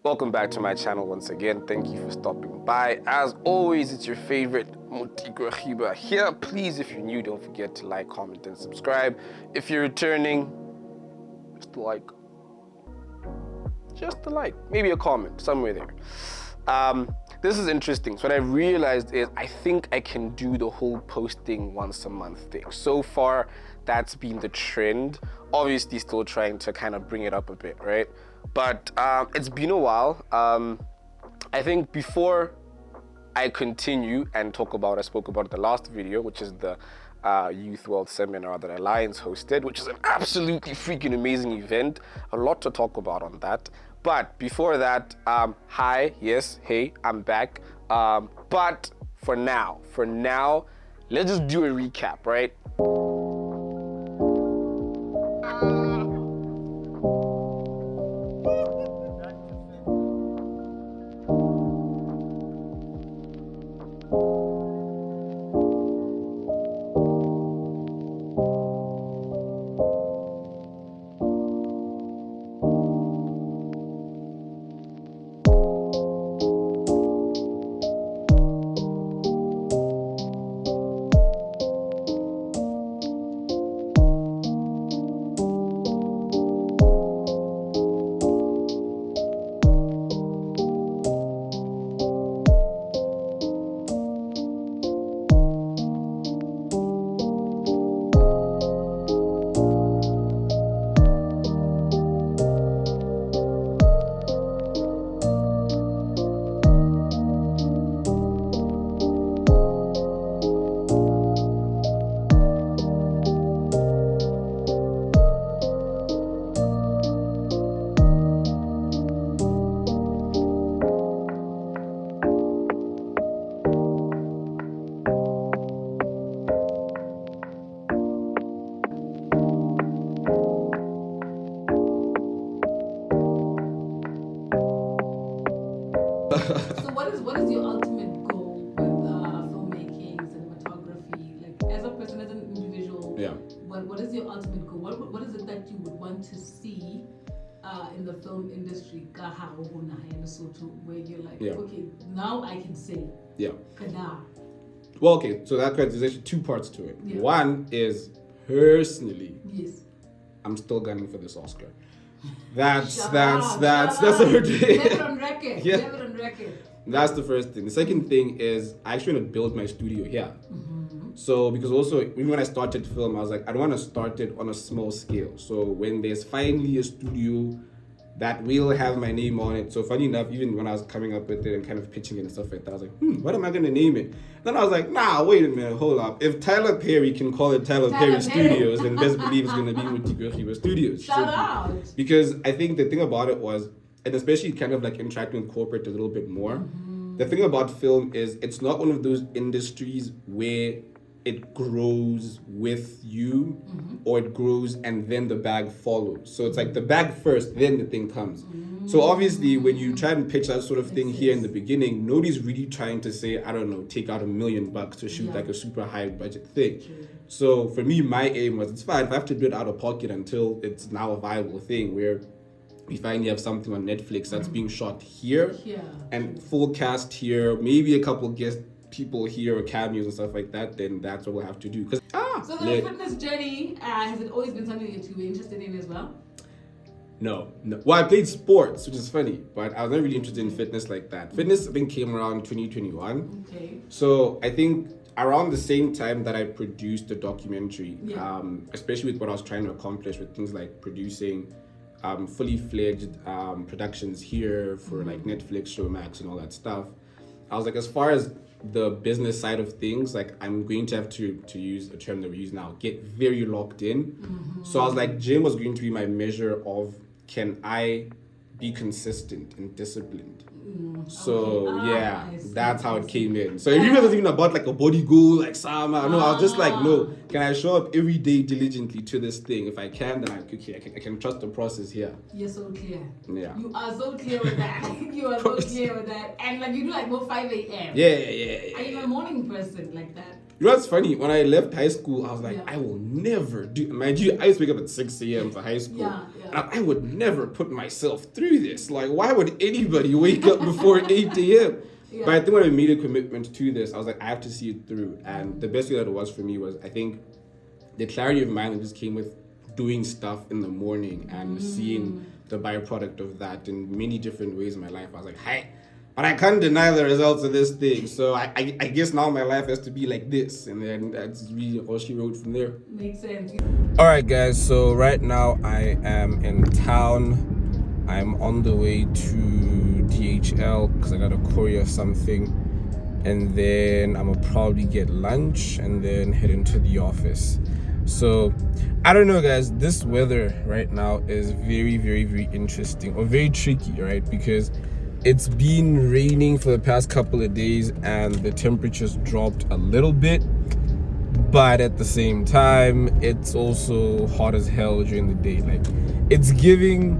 Welcome back to my channel once again. Thank you for stopping by. As always, it's your favorite Nthebe here. Please, if you're new, don't forget to like, comment, and subscribe. If you're returning, just a like. Just a like. Maybe a comment, somewhere there. This is interesting. So what I realized is I think I can do the whole posting once a month thing. So far, that's been the trend. Obviously, still trying to kind of bring it up a bit, right? But it's been a while. I think before I continue and talk about, I spoke about the last video, which is the Youth World Seminar that Alliance hosted, which is an absolutely freaking amazing event. A lot to talk about on that. But before that, hi, yes, hey, I'm back. But for now, let's just do a recap, right? So what is your ultimate goal with filmmaking, cinematography? Like as a person, as an individual, Yeah. What is your ultimate goal? What is it that you would want to see in the film industry? Where you're like, Yeah. okay, now I can say, Yeah. kada. Well, okay, so that there's actually two parts to it. Yeah. One is personally, Yes. I'm still gunning for this Oscar. That's Shut the Never on record. Yeah. Never on record. That's the first thing. The second thing is I actually want to build my studio here. So because also even when I started film, I was like, I don't want to start it on a small scale. So when there's finally a studio that will have my name on it. So funny enough, even when I was coming up with it and kind of pitching it and stuff like that, I was like, what am I gonna name it? Then I was like, nah, wait a minute, hold up. If Tyler Perry can call it Tyler Perry Studios, then best believe it's gonna be Nthebe Studios. Shout out. Because I think the thing about it was, and especially kind of like interacting with corporate a little bit more, the thing about film is it's not one of those industries where it grows with you or it grows and then the bag follows. So it's like the bag first, then the thing comes. So obviously when you try and pitch that sort of thing here in the beginning, nobody's really trying to say, I don't know, take out $1 million to shoot like a super high budget thing. So for me, my aim was, it's fine if I have to do it out of pocket until it's now a viable thing where we finally have something on Netflix that's being shot here and full cast here, maybe a couple guest people here or cameos and stuff like that, then that's what we'll have to do. So the fitness journey, has it always been something that you were interested in as well? No. Well, I played sports, which is funny, but I was not really interested in fitness like that. Fitness, I think, came around 2021. Okay. So I think around the same time that I produced the documentary, especially with what I was trying to accomplish with things like producing fully fledged productions here for like Netflix, Showmax, and all that stuff. I was like, as far as the business side of things, like I'm going to have to use a term that we use now, get very locked in. So I was like, gym was going to be my measure of, can I be consistent and disciplined? So okay. yeah, I see, that's how I it see. came in. So it really wasn't even about like a body goal, like Sama. No, I was just like, no, can I show up every day diligently to this thing? If I can, then I can trust the process here. You're so clear. Yeah. You are so clear with that. You are so clear with that. And like you do like 5 a.m. Yeah. Are you a morning person like that? You know what's funny? When I left high school, I was like, Yeah. I will never do. Mind you, I used to wake up at 6 a.m. for high school. Yeah. And I would never put myself through this. Like, why would anybody wake up before 8 a.m.? Yeah. But I think when I made a commitment to this, I was like, I have to see it through. And the best way that it was for me was, I think, the clarity of mind that just came with doing stuff in the morning and seeing the byproduct of that in many different ways in my life. I was like, hey, but I can't deny the results of this thing. So I guess now my life has to be like this. And then that's really all she wrote from there. Makes sense. All right, guys. So right now I am in town. I'm on the way to DHL because I got to courier something. And then I'm going to probably get lunch and then head into the office. So I don't know, guys. This weather right now is very, very, very interesting or very tricky, right? Because it's been raining for the past couple of days and the temperatures dropped a little bit, but at the same time it's also hot as hell during the day. Like, it's giving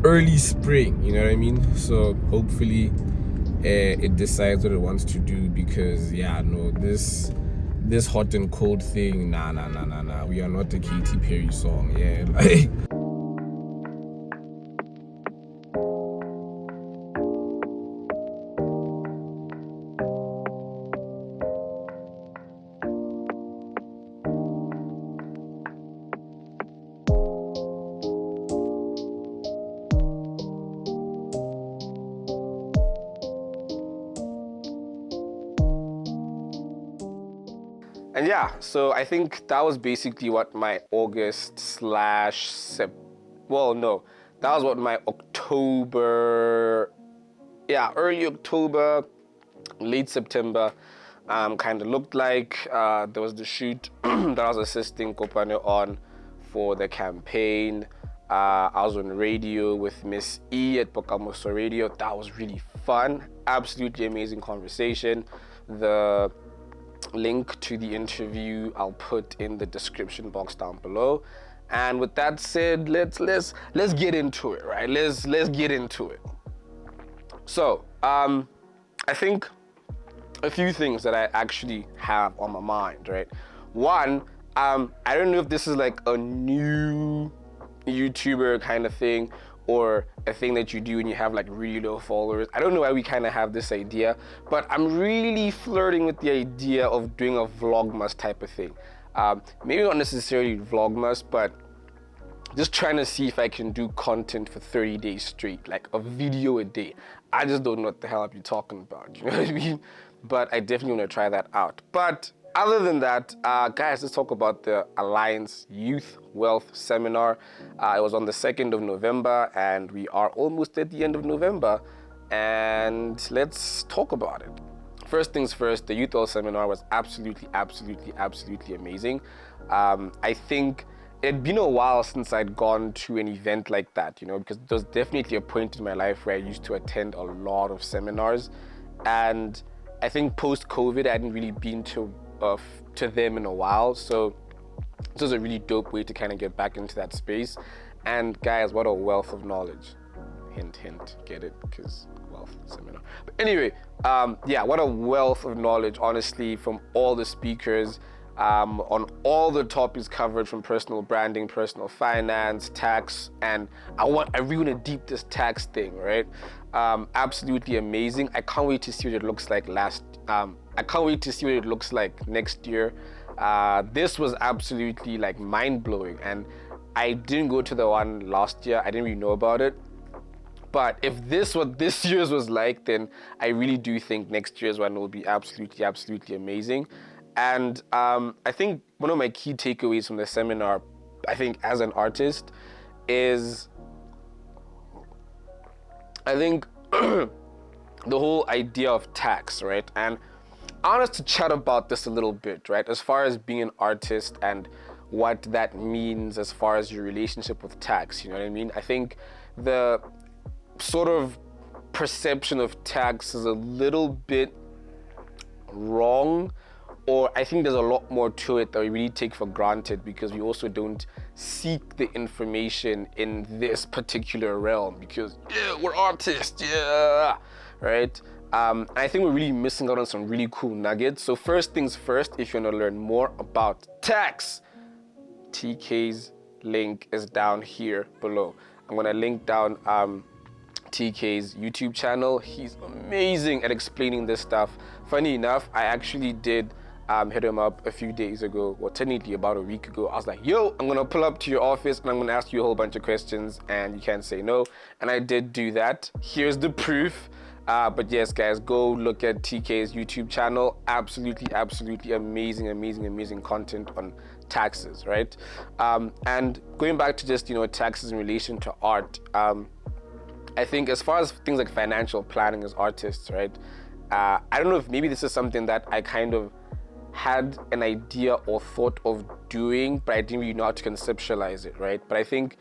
early spring, you know what I mean? So hopefully it decides what it wants to do, because this hot and cold thing, nah, we are not a Katy Perry song. Yeah, like and yeah, so I think that was basically what my August / well, no, that was what my October, early October, late September kind of looked like. There was the shoot that I was assisting Kopane on for the campaign. I was on radio with Miss E at Pokamoso Radio. That was really fun. Absolutely amazing conversation. The link to the interview I'll put in the description box down below. And with that said, let's get into it, right? Let's get into it. So I think a few things that I actually have on my mind, right? One, I don't know if this is like a new YouTuber kind of thing or a thing that you do when you have like really low followers. I don't know why we kind of have this idea, but I'm really flirting with the idea of doing a vlogmas type of thing. Maybe not necessarily vlogmas, but just trying to see if I can do content for 30 days straight, like a video a day. I just don't know what the hell I'll be talking about, you know what I mean? But I definitely want to try that out. But other than that, guys, let's talk about the Alliance Youth Wealth Seminar. It was on the 2nd of November, and we are almost at the end of November. And let's talk about it. First things first, the Youth Wealth Seminar was absolutely amazing. I think it'd been a while since I'd gone to an event like that, you know, because there was definitely a point in my life where I used to attend a lot of seminars. And I think post-COVID, I hadn't really been to them in a while. So this was a really dope way to kind of get back into that space. And guys, what a wealth of knowledge. Hint, hint, get it? Because wealth seminar. But anyway, what a wealth of knowledge, honestly, from all the speakers, on all the topics covered, from personal branding, personal finance, tax, and I really want to deep this tax thing, right? Absolutely amazing. I can't wait to see what it looks like I can't wait to see what it looks like next year. This was absolutely like mind-blowing, and I didn't go to the one last year. I didn't really know about it. But if what this year's was like, then I really do think next year's one will be absolutely amazing. And I think one of my key takeaways from the seminar, I think as an artist, is I think the whole idea of tax, right? And I want us to chat about this a little bit, right? As far as being an artist and what that means as far as your relationship with tax, you know what I mean? I think the sort of perception of tax is a little bit wrong, or I think there's a lot more to it that we really take for granted because we also don't seek the information in this particular realm because, yeah, we're artists, yeah, right? I think we're really missing out on some really cool nuggets. So first things first, if you want to learn more about tax, Tkay's link is down here below. I'm going to link down Tkay's YouTube channel. He's amazing at explaining this stuff. Funny enough, I actually did hit him up a few days ago, well, technically about a week ago. I was like, yo, I'm gonna pull up to your office and I'm gonna ask you a whole bunch of questions and you can't say no. And I did do that. Here's the proof. But yes, guys, go look at Tkay's YouTube channel. Absolutely amazing content on taxes, right? And going back to just, taxes in relation to art, I think as far as things like financial planning as artists, right? I don't know if maybe this is something that I kind of had an idea or thought of doing, but I didn't really know how to conceptualize it, right? But I think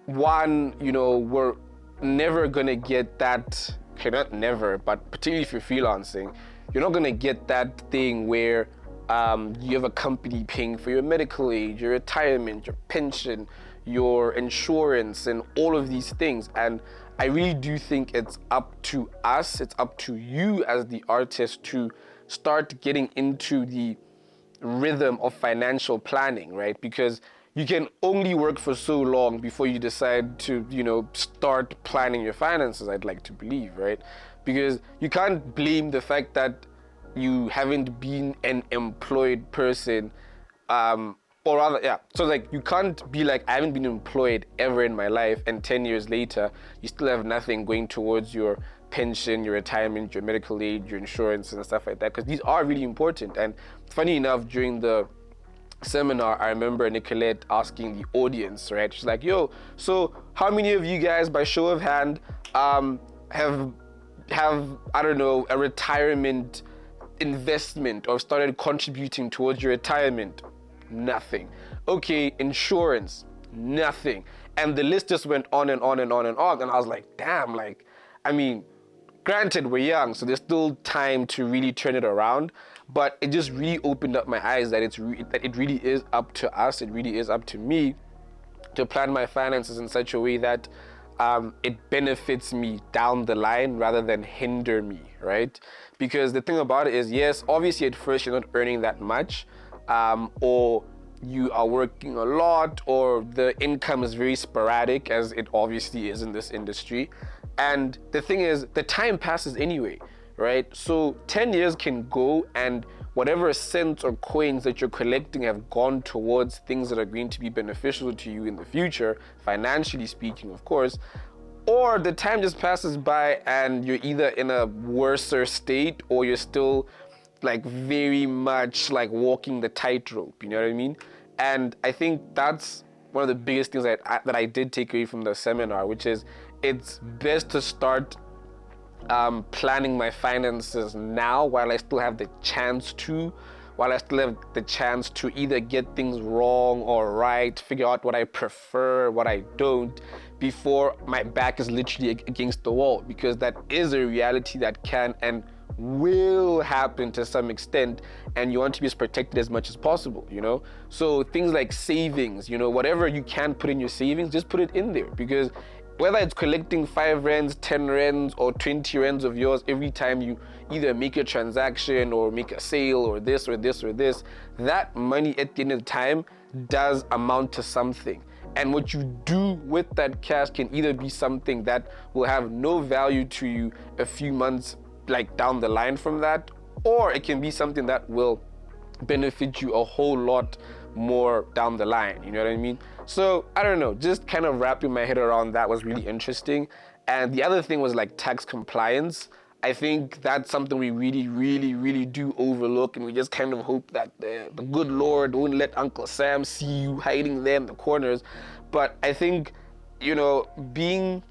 one, we're never gonna get that, okay, not never, but particularly if you're freelancing, you're not gonna get that thing where you have a company paying for your medical aid, your retirement, your pension, your insurance, and all of these things. And I really do think it's up to us, it's up to you as the artist to start getting into the rhythm of financial planning, right? Because you can only work for so long before you decide to, start planning your finances, I'd like to believe, right? Because you can't blame the fact that you haven't been an employed person, or rather, yeah. So like, you can't be like, I haven't been employed ever in my life, and 10 years later, you still have nothing going towards your pension, your retirement, your medical aid, your insurance, and stuff like that, because these are really important. And funny enough, during the seminar, I remember Nicolette asking the audience, right? She's like, yo, so how many of you guys, by show of hand, have I don't know, a retirement investment or started contributing towards your retirement? Nothing. Okay, insurance, nothing. And the list just went on and on and on and on. And I was like, damn, like, I mean, granted, we're young, so there's still time to really turn it around. But it just really opened up my eyes that it really is up to us. It really is up to me to plan my finances in such a way that it benefits me down the line rather than hinder me, right? Because the thing about it is, yes, obviously at first you're not earning that much, or you are working a lot, or the income is very sporadic, as it obviously is in this industry. And the thing is, the time passes anyway, right? So 10 years can go and whatever cents or coins that you're collecting have gone towards things that are going to be beneficial to you in the future, financially speaking, of course. Or the time just passes by and you're either in a worser state or you're still like very much like walking the tightrope, you know what I mean? And I think that's one of the biggest things that I did take away from the seminar, which is it's best to start planning my finances now while I still have the chance to, either get things wrong or right, figure out what I prefer, what I don't, before my back is literally against the wall, because that is a reality that can and will happen to some extent, and you want to be as protected as much as possible, So things like savings, whatever you can put in your savings, just put it in there, because whether it's collecting 5 rands, 10 rands, or 20 rands of yours every time you either make a transaction or make a sale or this or this or this, that money at the end of the time does amount to something. And what you do with that cash can either be something that will have no value to you a few months like down the line from that, or it can be something that will benefit you a whole lot more down the line, you know what I mean? So I don't know, just kind of wrapping my head around that was really interesting. And the other thing was like tax compliance. I think that's something we really do overlook, and we just kind of hope that the good Lord won't let Uncle Sam see you hiding there in the corners. But I think, being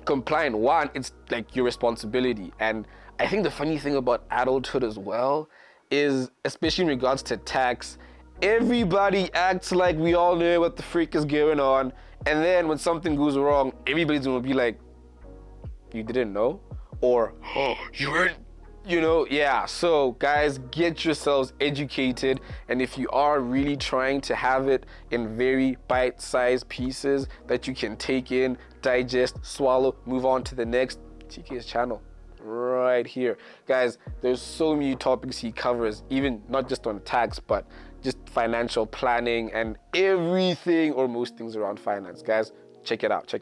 compliant, one, it's like your responsibility. And I think the funny thing about adulthood as well is, especially in regards to tax, everybody acts like we all know what the freak is going on, and then when something goes wrong, everybody's gonna be like, you didn't know, or oh, you weren't, yeah. So guys, get yourselves educated, and if you are really trying to have it in very bite-sized pieces that you can take in, digest, swallow, move on to the next, Tkay's channel right here. Guys, there's so many topics he covers, even not just on tax, but just financial planning and everything, or most things around finance. Guys, check it out,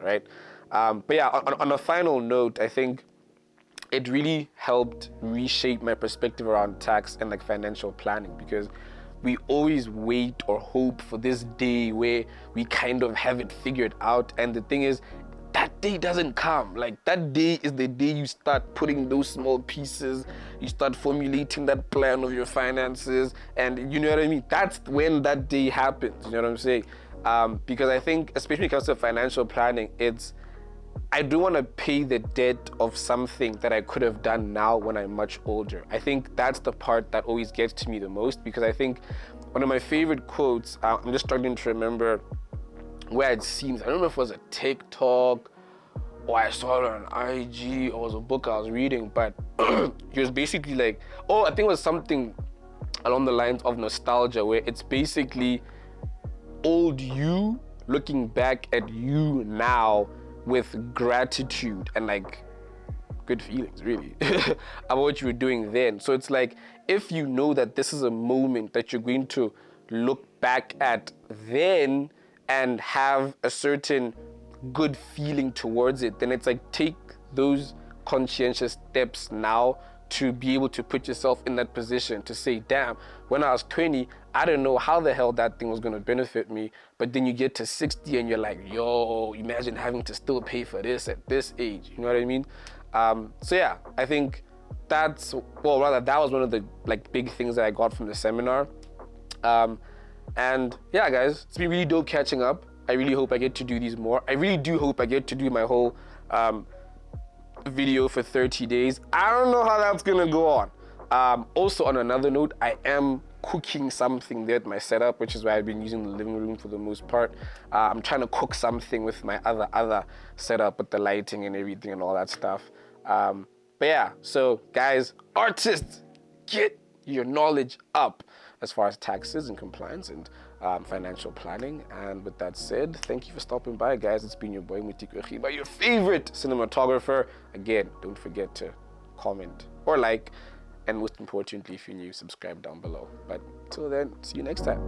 right? But yeah, on a final note, I think it really helped reshape my perspective around tax and like financial planning, because we always wait or hope for this day where we kind of have it figured out, and the thing is, that day doesn't come. Like, that day is the day you start putting those small pieces, you start formulating that plan of your finances, and you know what I mean? That's when that day happens, you know what I'm saying? Because I think, especially when it comes to financial planning, I do want to pay the debt of something that I could have done now when I'm much older. I think that's the part that always gets to me the most, because I think one of my favorite quotes, I'm just struggling to remember where I'd seen it. I don't know if it was a TikTok or I saw it on IG or it was a book I was reading, but he was basically like, I think it was something along the lines of nostalgia, where it's basically old you looking back at you now with gratitude and like good feelings, really, about what you were doing then. So it's like, if you know that this is a moment that you're going to look back at then and have a certain good feeling towards it, then it's like, take those conscientious steps now to be able to put yourself in that position to say, damn, when I was 20, I didn't know how the hell that thing was going to benefit me. But then you get to 60 and you're like, yo, imagine having to still pay for this at this age. You know what I mean? So yeah, I think that was one of the like big things that I got from the seminar. And yeah, guys, it's been really dope catching up. I really hope I get to do these more. I really do hope I get to do my whole video for 30 days. I don't know how that's gonna go on. Also, on another note, I am cooking something there at my setup, which is why I've been using the living room for the most part. I'm trying to cook something with my other setup with the lighting and everything and all that stuff. But yeah, so guys, artists, get your knowledge up as far as taxes and compliance and financial planning. And with that said, thank you for stopping by, guys. It's been your boy Tkay, your favorite cinematographer. Again, don't forget to comment or like, and most importantly, if you're new, subscribe down below. But till then, see you next time.